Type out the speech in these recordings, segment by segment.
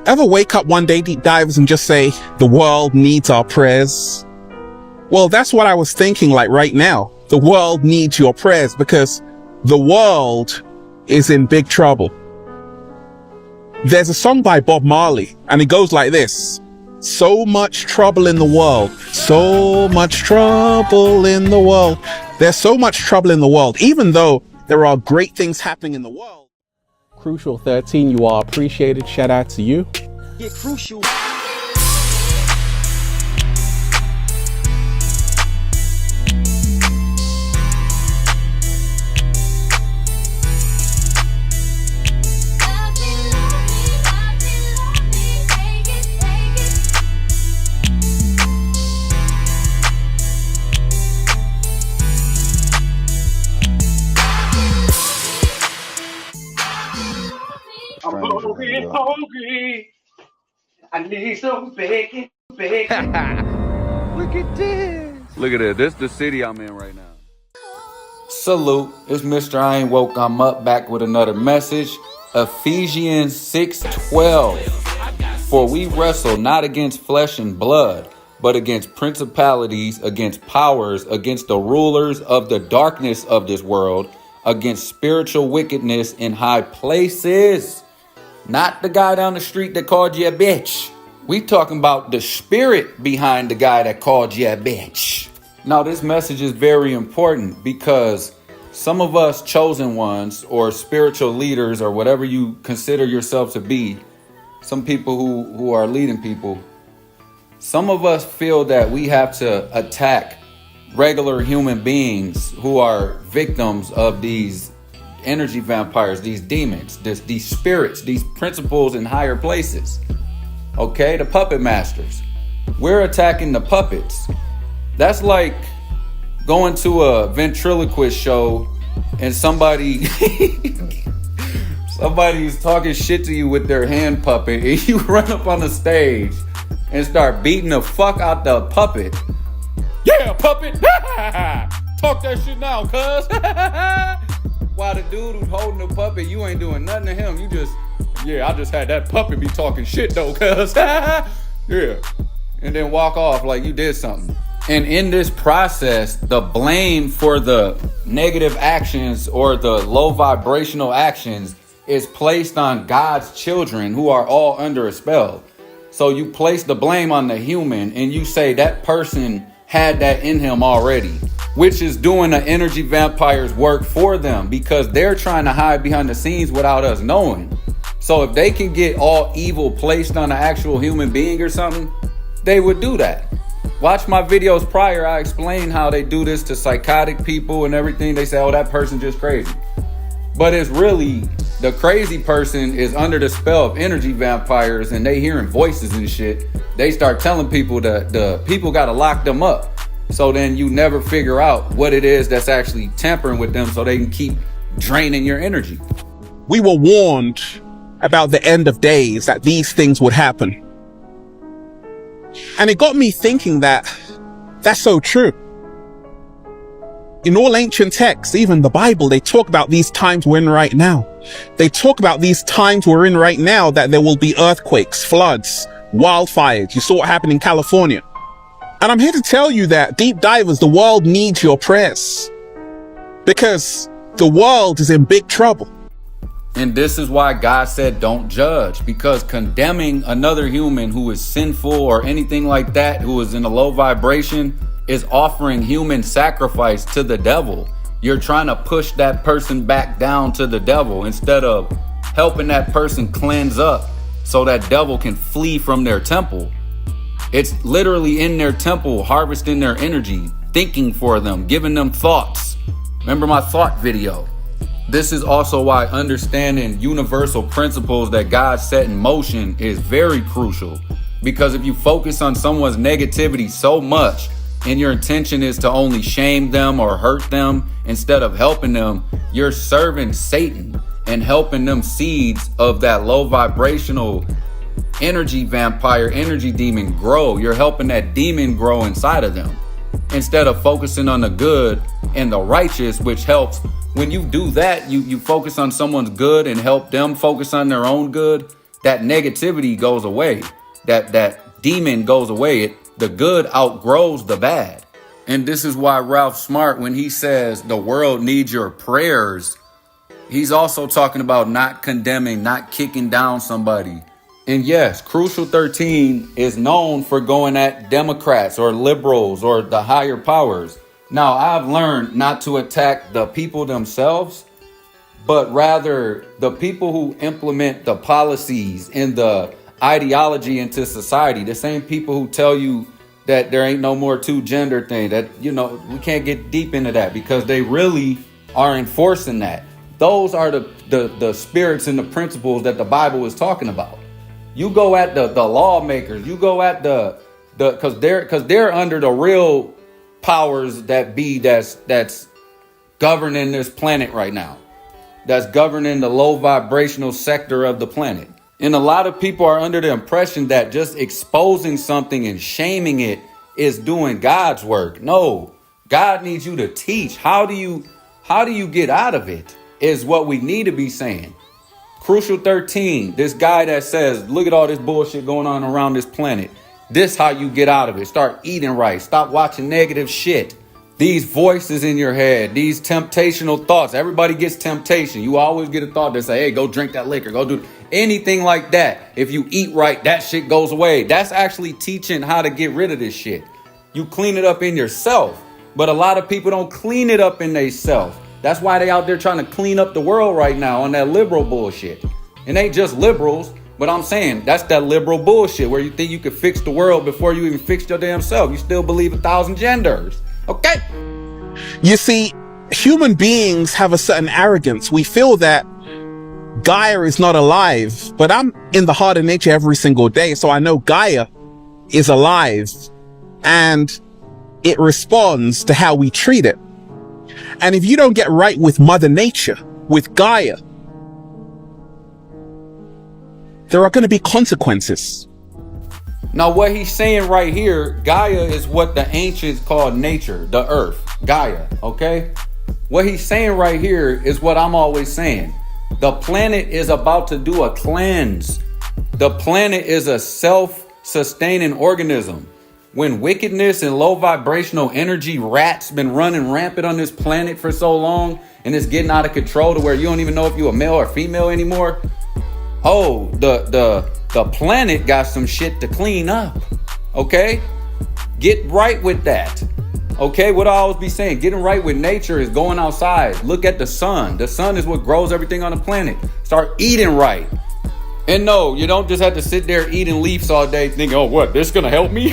Ever wake up one day, deep divers, and just say, the world needs our prayers? Well, that's what I was thinking like right now. The world needs your prayers because the world is in big trouble. There's a song by Bob Marley, and it goes like this. So much trouble in the world. So much trouble in the world. There's so much trouble in the world, even though there are great things happening in the world. Crucial 13, you are appreciated. Shout out to you. Yeah, Crucial. I'm hungry. I need some bacon. Look at this. Look at it. This is the city I'm in right now. Salute. It's Mr. I Ain't Woke. I'm up back with another message. Ephesians 6:12. For we wrestle not against flesh and blood, but against principalities, against powers, against the rulers of the darkness of this world, against spiritual wickedness in high places. Not the guy down the street that called you a bitch. We talking about the spirit behind the guy that called you a bitch. Now, this message is very important because some of us chosen ones or spiritual leaders or whatever you consider yourself to be, some people who are leading people, some of us feel that we have to attack regular human beings who are victims of these energy vampires, these demons, these spirits, these principles in higher places. Okay, the puppet masters. We're attacking the puppets. That's like going to a ventriloquist show and somebody's talking shit to you with their hand puppet and you run up on the stage and start beating the fuck out the puppet. Yeah, puppet! Talk that shit now, cuz! While the dude who's holding the puppet, you ain't doing nothing to him. You just, I just had that puppet be talking shit though, cuz. Yeah. And then walk off like you did something. And in this process, the blame for the negative actions or the low vibrational actions is placed on God's children who are all under a spell. So you place the blame on the human and you say that person had that in him already, which is doing the energy vampires work for them because they're trying to hide behind the scenes without us knowing. So if they can get all evil placed on an actual human being or something, they would do that. Watch my videos prior. I explain how they do this to psychotic people and everything. They say, oh, that person just crazy. But it's really the crazy person is under the spell of energy vampires and they hearing voices and shit. They start telling people that the people got to lock them up. So then you never figure out what it is that's actually tampering with them so they can keep draining your energy. We were warned about the end of days that these things would happen. And it got me thinking that that's so true. In all ancient texts, even the Bible, they talk about these times we're in right now. They talk about these times we're in right now, that there will be earthquakes, floods, wildfires. You saw what happened in California. And I'm here to tell you that, deep divers, the world needs your prayers. Because the world is in big trouble. And this is why God said don't judge, because condemning another human who is sinful or anything like that, who is in a low vibration, is offering human sacrifice to the devil. You're trying to push that person back down to the devil instead of helping that person cleanse up so that devil can flee from their temple. It's literally in their temple, harvesting their energy, thinking for them, giving them thoughts. Remember my thought video. This is also why understanding universal principles that God set in motion is very crucial. Because if you focus on someone's negativity so much and your intention is to only shame them or hurt them instead of helping them, you're serving Satan and helping them seeds of that low vibrational energy vampire, energy demon grow. You're helping that demon grow inside of them instead of focusing on the good and the righteous, which helps. When you do that, you focus on someone's good and help them focus on their own good. that negativity goes away. That demon goes away. The good outgrows the bad. And this is why Ralph Smart, when he says the world needs your prayers, he's also talking about not condemning, not kicking down somebody. And yes, Crucial 13 is known for going at Democrats or liberals or the higher powers. Now, I've learned not to attack the people themselves, but rather the people who implement the policies and the ideology into society. The same people who tell you that there ain't no more two gender thing, that, you know, we can't get deep into that because they really are enforcing that. Those are the spirits and the principles that the Bible is talking about. You go at the lawmakers, you go at because they're under the real powers that be that's governing this planet right now. That's governing the low vibrational sector of the planet. And a lot of people are under the impression that just exposing something and shaming it is doing God's work. No, God needs you to teach. How do you get out of it is what we need to be saying. Crucial 13, this guy that says, look at all this bullshit going on around this planet. This how you get out of it. Start eating right. Stop watching negative shit. These voices in your head, these temptational thoughts. Everybody gets temptation. You always get a thought that say, hey, go drink that liquor. Go do anything like that. If you eat right, that shit goes away. That's actually teaching how to get rid of this shit. You clean it up in yourself. But a lot of people don't clean it up in themselves. That's why they out there trying to clean up the world right now on that liberal bullshit. It ain't just liberals, but I'm saying that's that liberal bullshit where you think you could fix the world before you even fix your damn self. You still believe 1,000 genders. Okay. You see, human beings have a certain arrogance. We feel that Gaia is not alive, but I'm in the heart of nature every single day. So I know Gaia is alive and it responds to how we treat it. And if you don't get right with Mother Nature, with Gaia, there are going to be consequences. Now, what he's saying right here, Gaia is what the ancients called nature, the earth, Gaia, okay? What he's saying right here is what I'm always saying. The planet is about to do a cleanse. The planet is a self-sustaining organism. When wickedness and low vibrational energy rats been running rampant on this planet for so long, and it's getting out of control to where you don't even know if you're a male or female anymore. Oh, the planet got some shit to clean up. Okay? Get right with that. Okay, what I always be saying, getting right with nature is going outside. Look at the sun. The sun is what grows everything on the planet. Start eating right. And no, you don't just have to sit there eating leaves all day thinking, oh, what, this gonna help me?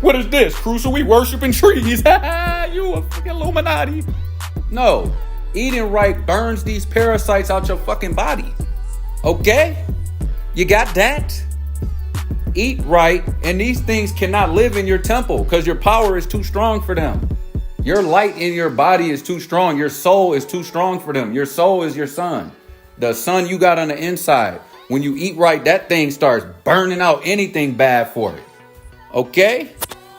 What is this? Crucial, we worshiping trees. You a fucking Illuminati. No, eating right burns these parasites out your fucking body. Okay? You got that? Eat right, and these things cannot live in your temple because your power is too strong for them. Your light in your body is too strong. Your soul is too strong for them. Your soul is your sun. The sun you got on the inside. When you eat right, that thing starts burning out anything bad for it. Okay?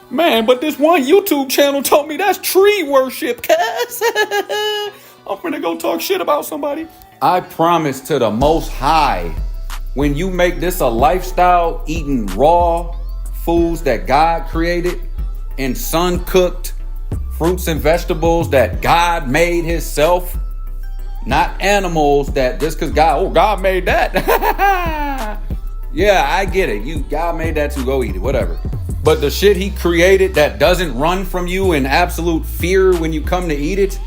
Man, but this one YouTube channel told me that's tree worship, cuz. I'm finna go talk shit about somebody. I promise to the Most High, when you make this a lifestyle, eating raw foods that God created and sun-cooked fruits and vegetables that God made himself, not animals that just because God made that. Yeah, I get it. God made that to go eat it, whatever. But the shit he created that doesn't run from you in absolute fear when you come to eat it,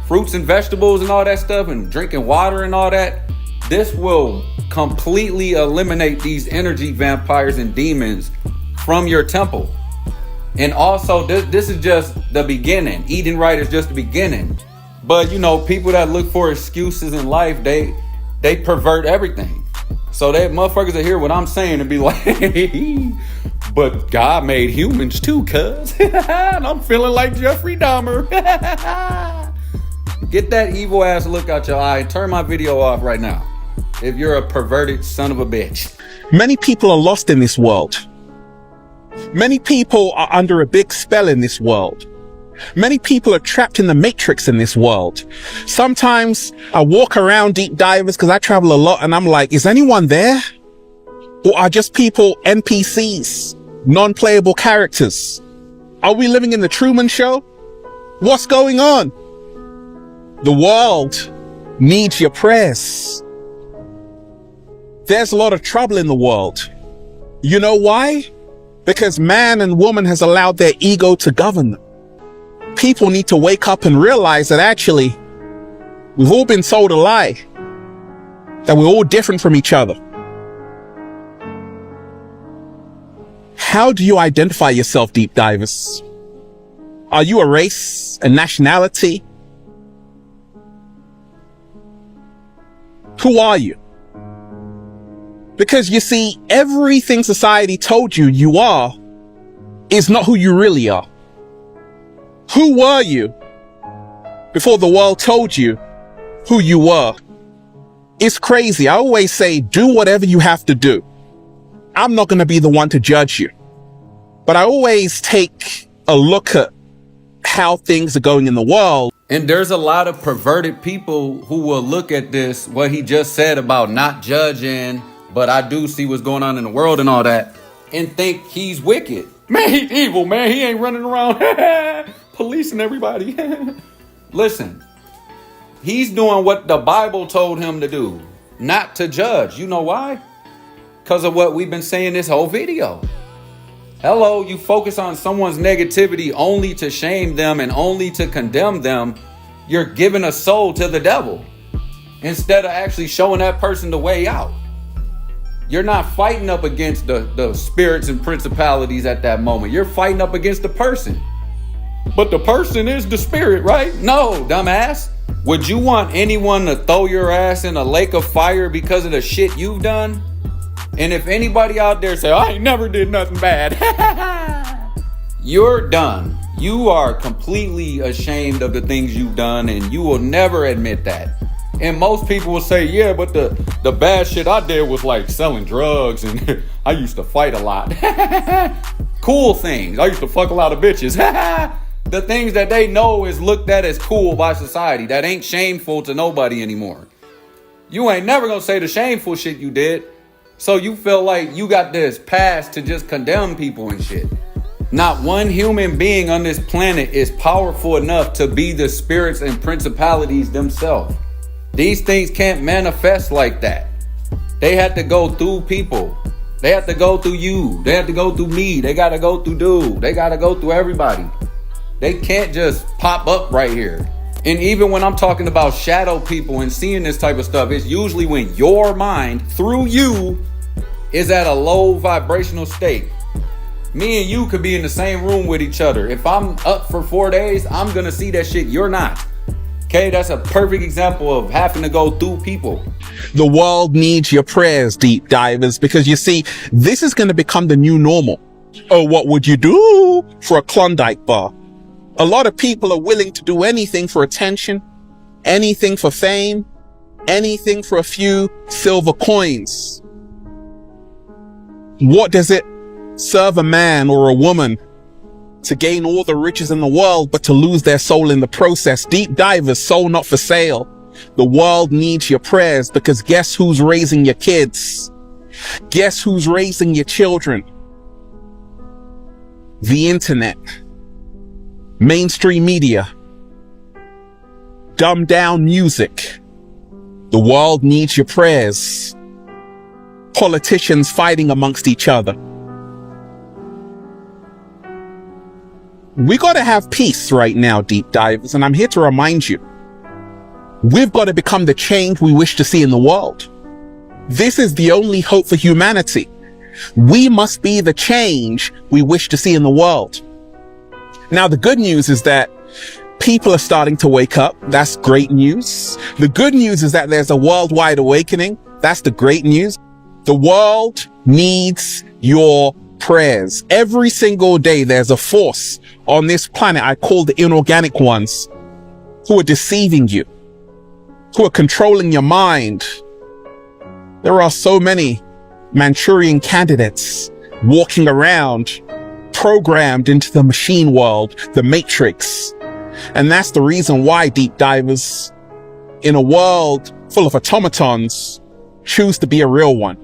fruits and vegetables and all that stuff and drinking water and all that, this will completely eliminate these energy vampires and demons from your temple. And also, this is just the beginning. Eating right is just the beginning. But, you know, people that look for excuses in life, they pervert everything. So they motherfuckers that hear what I'm saying and be like, but God made humans too, cuz. And I'm feeling like Jeffrey Dahmer. Get that evil ass look out your eye. Turn my video off right now if you're a perverted son of a bitch. Many people are lost in this world. Many people are under a big spell in this world. Many people are trapped in the matrix in this world. Sometimes I walk around deep divers because I travel a lot and I'm like, is anyone there? Or are just people NPCs, non-playable characters? Are we living in the Truman Show? What's going on? The world needs your prayers. There's a lot of trouble in the world. You know why? Because man and woman has allowed their ego to govern them. People need to wake up and realize that actually, we've all been sold a lie. That we're all different from each other. How do you identify yourself, deep divers? Are you a race, a nationality? Who are you? Because you see, everything society told you you are is not who you really are. Who were you before the world told you who you were? It's crazy. I always say, do whatever you have to do. I'm not going to be the one to judge you. But I always take a look at how things are going in the world. And there's a lot of perverted people who will look at this, what he just said about not judging, but I do see what's going on in the world and all that, and think he's wicked. Man, he's evil, man. He ain't running around policing everybody. Listen, he's doing what the Bible told him to do, not to judge. You know why? Because of what we've been saying this whole video. Hello, you focus on someone's negativity only to shame them and only to condemn them. You're giving a soul to the devil instead of actually showing that person the way out. You're not fighting up against the spirits and principalities at that moment. You're fighting up against the person. But the person is the spirit, right? No, dumbass. Would you want anyone to throw your ass in a lake of fire because of the shit you've done? And if anybody out there say, I ain't never did nothing bad, you're done. You are completely ashamed of the things you've done, and you will never admit that. And most people will say, yeah, but the bad shit I did was like selling drugs, and I used to fight a lot. Cool things. I used to fuck a lot of bitches. The things that they know is looked at as cool by society. That ain't shameful to nobody anymore. You ain't never gonna say the shameful shit you did. So you feel like you got this pass to just condemn people and shit. Not one human being on this planet is powerful enough to be the spirits and principalities themselves. These things can't manifest like that. They had to go through people. They have to go through you. They have to go through me. They got to go through dude. They got to go through everybody. They can't just pop up right here. And even when I'm talking about shadow people and seeing this type of stuff, it's usually when your mind, through you, is at a low vibrational state. Me and you could be in the same room with each other. If I'm up for 4 days, I'm going to see that shit. You're not. Okay, that's a perfect example of having to go through people. The world needs your prayers, deep divers, because you see, this is going to become the new normal. Oh, what would you do for a Klondike bar? A lot of people are willing to do anything for attention, anything for fame, anything for a few silver coins. What does it serve a man or a woman to gain all the riches in the world, but to lose their soul in the process? Deep divers, soul not for sale. The world needs your prayers, because guess who's raising your kids? Guess who's raising your children? The internet. Mainstream media. Dumbed down music. The world needs your prayers. Politicians fighting amongst each other. We got to have peace right now, deep divers, and I'm here to remind you, we've got to become the change we wish to see in the world. This is the only hope for humanity. We must be the change we wish to see in the world. Now, the good news is that people are starting to wake up. That's great news. The good news is that there's a worldwide awakening. That's the great news. The world needs your prayers. Every single day, there's a force on this planet I call the inorganic ones, who are deceiving you, who are controlling your mind. There are so many Manchurian candidates walking around, programmed into the machine world, the matrix. And that's the reason why, deep divers, in a world full of automatons, choose to be a real one.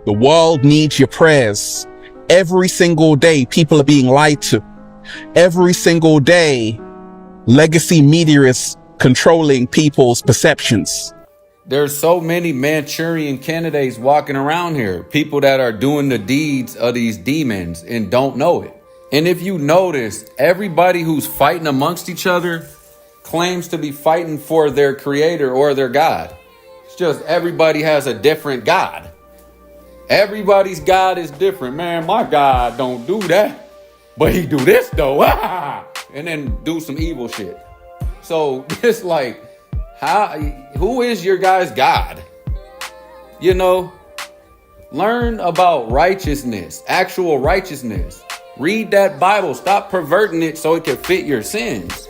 The world needs your prayers. Every single day, people are being lied to. Every single day, legacy media is controlling people's perceptions. There's so many Manchurian candidates walking around here. People that are doing the deeds of these demons and don't know it. And if you notice, everybody who's fighting amongst each other claims to be fighting for their creator or their God. It's just everybody has a different God. Everybody's God is different. Man, my God don't do that. But he do this though. And then do some evil shit. So it's like, who is your guy's God? You know, learn about righteousness, actual righteousness. Read that Bible. Stop perverting it so it can fit your sins.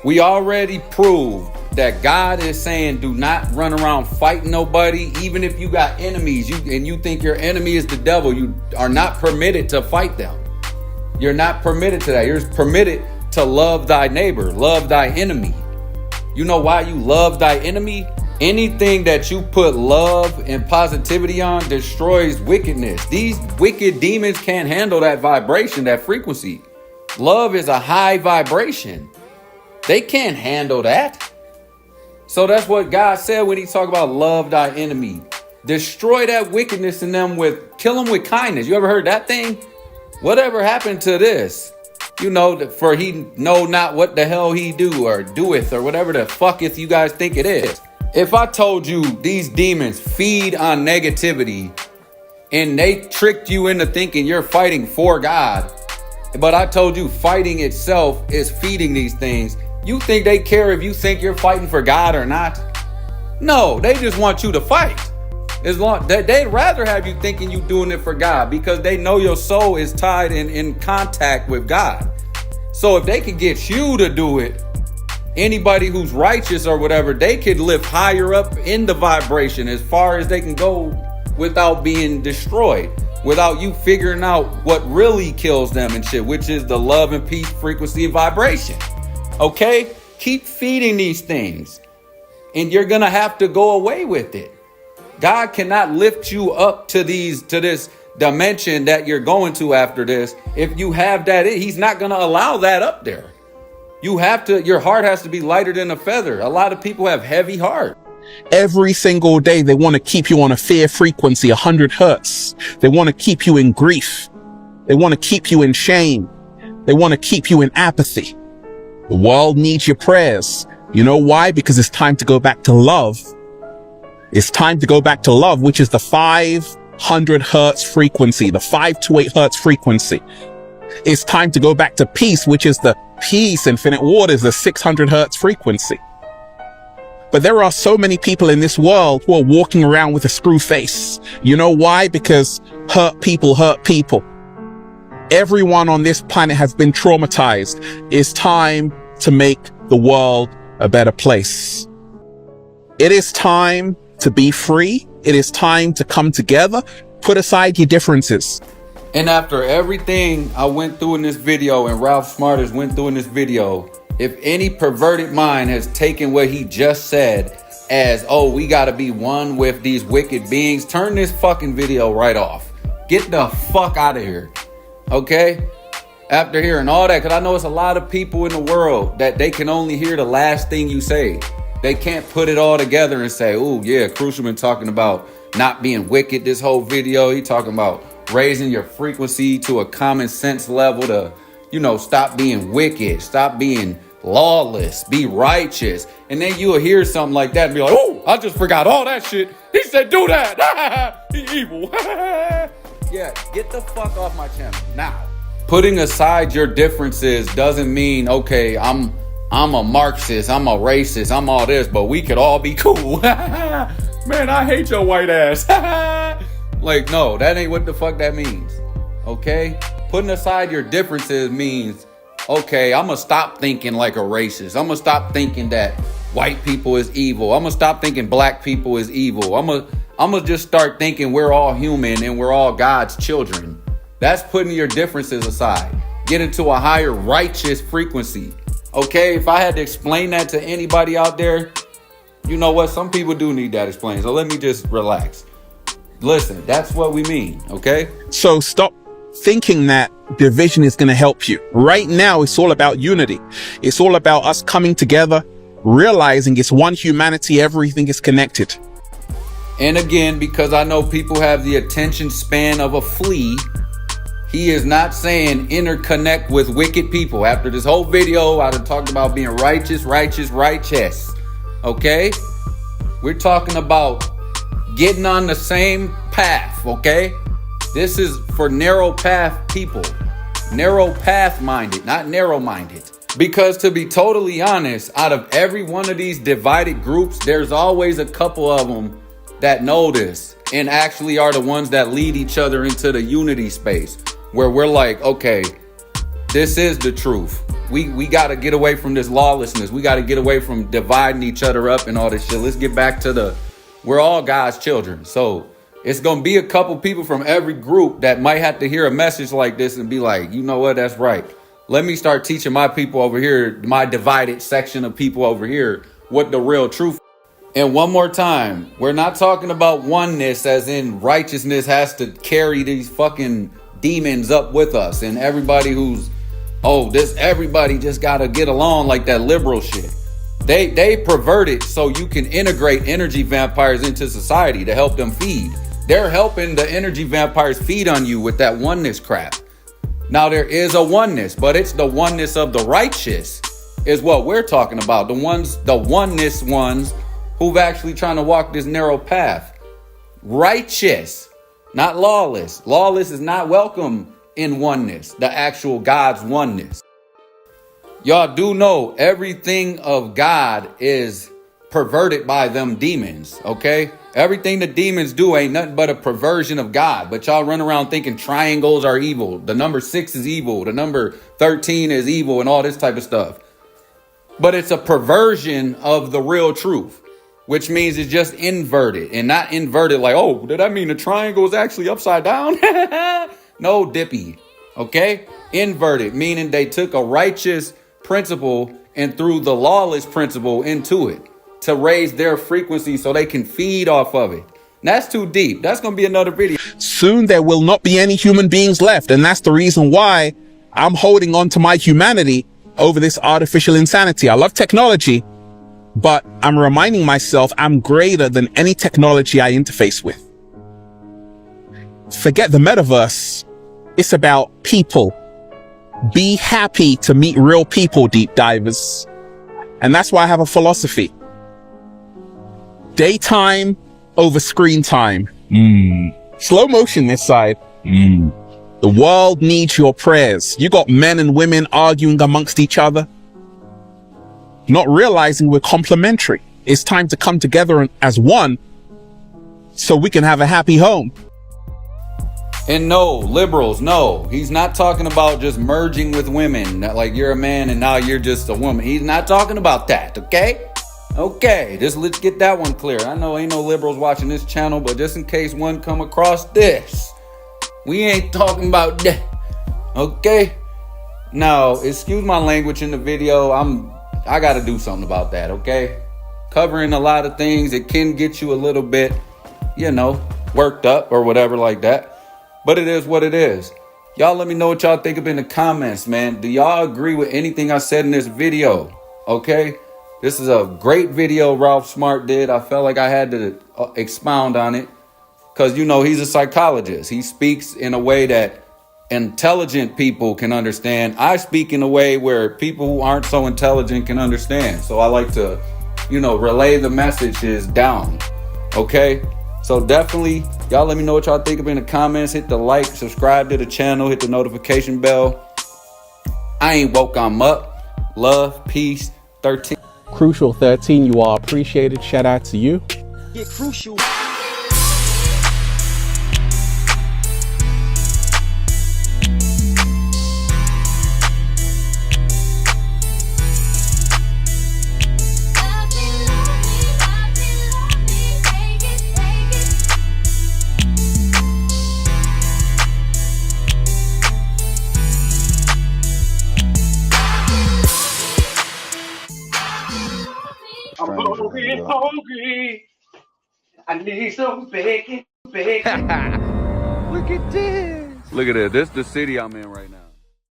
We already proved that God is saying do not run around fighting nobody. Even if you got enemies and you think your enemy is the devil, you are not permitted to fight them. You're not permitted to that. You're permitted to love thy neighbor, love thy enemy. You know why you love thy enemy? Anything that you put love and positivity on destroys wickedness. These wicked demons can't handle that vibration, that frequency. Love is a high vibration. They can't handle that. So that's what God said when he talked about love thy enemy. Destroy that wickedness in them kill them with kindness. You ever heard that thing? Whatever happened to this? You know, for he know not what the hell he do or doeth or whatever the fucketh you guys think it is. If I told you these demons feed on negativity and they tricked you into thinking you're fighting for God, but I told you fighting itself is feeding these things, you think they care if you think you're fighting for God or not? No, they just want you to fight. As long they'd rather have you thinking you doing it for God because they know your soul is tied in contact with God. So if they can get you to do it, anybody who's righteous or whatever, they could lift higher up in the vibration as far as they can go without being destroyed, without you figuring out what really kills them and shit, which is the love and peace frequency and vibration. Okay? Keep feeding these things and you're gonna have to go away with it. God cannot lift you up to this dimension that you're going to after this. If you have that, he's not going to allow that up there. Your heart has to be lighter than a feather. A lot of people have heavy heart. Every single day, they want to keep you on a fear frequency, 100 hertz. They want to keep you in grief. They want to keep you in shame. They want to keep you in apathy. The world needs your prayers. You know why? Because it's time to go back to love. It's time to go back to love, which is the 500 hertz frequency, the 528 hertz frequency. It's time to go back to peace, which is the peace, infinite waters, the 600 hertz frequency. But there are so many people in this world who are walking around with a screw face. You know why? Because hurt people hurt people. Everyone on this planet has been traumatized. It's time to make the world a better place. It is time to be free. It is time to come together. Put aside your differences. And after everything I went through in this video and Ralph Smarters went through in this video, if any perverted mind has taken what he just said as, oh, we got to be one with these wicked beings, turn this fucking video right off. Get the fuck out of here. Okay? After hearing all that, because I know it's a lot of people in the world that they can only hear the last thing you say. They can't put it all together and say, oh, yeah, Crucial been talking about not being wicked this whole video. He talking about raising your frequency to a common sense level to, stop being wicked, stop being lawless, be righteous. And then you'll hear something like that and be like, oh, I just forgot all that shit. He said, do that. He evil. Yeah, get the fuck off my channel now. Putting aside your differences doesn't mean, okay, I'm a Marxist, I'm a racist, I'm all this, but we could all be cool. Man, I hate your white ass. Like, no, that ain't what the fuck that means. Okay? Putting aside your differences means, okay, I'm gonna stop thinking like a racist. I'm gonna stop thinking that white people is evil. I'm gonna stop thinking black people is evil. I'm gonna just start thinking we're all human and we're all God's children. That's putting your differences aside. Get into a higher righteous frequency. Okay, if I had to explain that to anybody out there, you know what? Some people do need that explained. So let me just relax. Listen, that's what we mean, okay? So stop thinking that division is going to help you. Right now, it's all about unity. It's all about us coming together, realizing it's one humanity, everything is connected. And again, because I know people have the attention span of a flea, he is not saying interconnect with wicked people. After this whole video, I done talked about being righteous, righteous, righteous. Okay? We're talking about getting on the same path, okay? This is for narrow path people. Narrow path minded, not narrow minded. Because to be totally honest, out of every one of these divided groups, there's always a couple of them that know this and actually are the ones that lead each other into the unity space where we're like, okay, this is the truth. We got to get away from this lawlessness. We got to get away from dividing each other up and all this shit. Let's get back to we're all God's children. So it's going to be a couple people from every group that might have to hear a message like this and be like, you know what? That's right. Let me start teaching my people over here, my divided section of people over here, what the real truth. And one more time, we're not talking about oneness as in righteousness has to carry these fucking demons up with us and everybody who's, everybody just got to get along like that liberal shit. They pervert it so you can integrate energy vampires into society to help them feed. They're helping the energy vampires feed on you with that oneness crap. Now there is a oneness, but it's the oneness of the righteous is what we're talking about. The oneness ones who've actually trying to walk this narrow path. Righteous, not lawless. Lawless is not welcome in oneness, the actual God's oneness. Y'all do know everything of God is perverted by them demons, okay? Everything the demons do ain't nothing but a perversion of God. But y'all run around thinking triangles are evil. The number 6 is evil. The number 13 is evil and all this type of stuff. But it's a perversion of the real truth, which means it's just inverted and not inverted like, oh, did that mean the triangle is actually upside down? No, dippy, okay? Inverted, meaning they took a righteous principle and threw the lawless principle into it to raise their frequency so they can feed off of it. That's too deep. That's going to be another video. Soon there will not be any human beings left. And that's the reason why I'm holding on to my humanity over this artificial insanity. I love technology, but I'm reminding myself I'm greater than any technology I interface with. Forget the metaverse. It's about people. Be happy to meet real people, deep divers. And that's why I have a philosophy. Daytime over screen time. Slow motion this side. The world needs your prayers. You got men and women arguing amongst each other, not realizing we're complementary. It's time to come together as one so we can have a happy home. And no, liberals, no. He's not talking about just merging with women. Like you're a man and now you're just a woman. He's not talking about that, okay? Okay, just let's get that one clear. I know ain't no liberals watching this channel, but just in case one come across this, we ain't talking about that, okay? Now, excuse my language in the video. I got to do something about that, okay? Covering a lot of things, it can get you a little bit, worked up or whatever like that. But it is what it is. Y'all let me know what y'all think of in the comments, man. Do y'all agree with anything I said in this video? Okay? This is a great video Ralph Smart did. I felt like I had to expound on it. Because, he's a psychologist. He speaks in a way that intelligent people can understand. I speak in a way where people who aren't so intelligent can understand. So I like to, relay the messages down. Okay? So definitely, y'all let me know what y'all think of in the comments. Hit the like, subscribe to the channel, hit the notification bell. I ain't woke, I'm up. Love, peace, 13. Crucial 13, you are appreciated. Shout out to you. Get crucial. I'm hungry. I need some bacon. bacon. Look at this. Look at this. This is the city I'm in right now.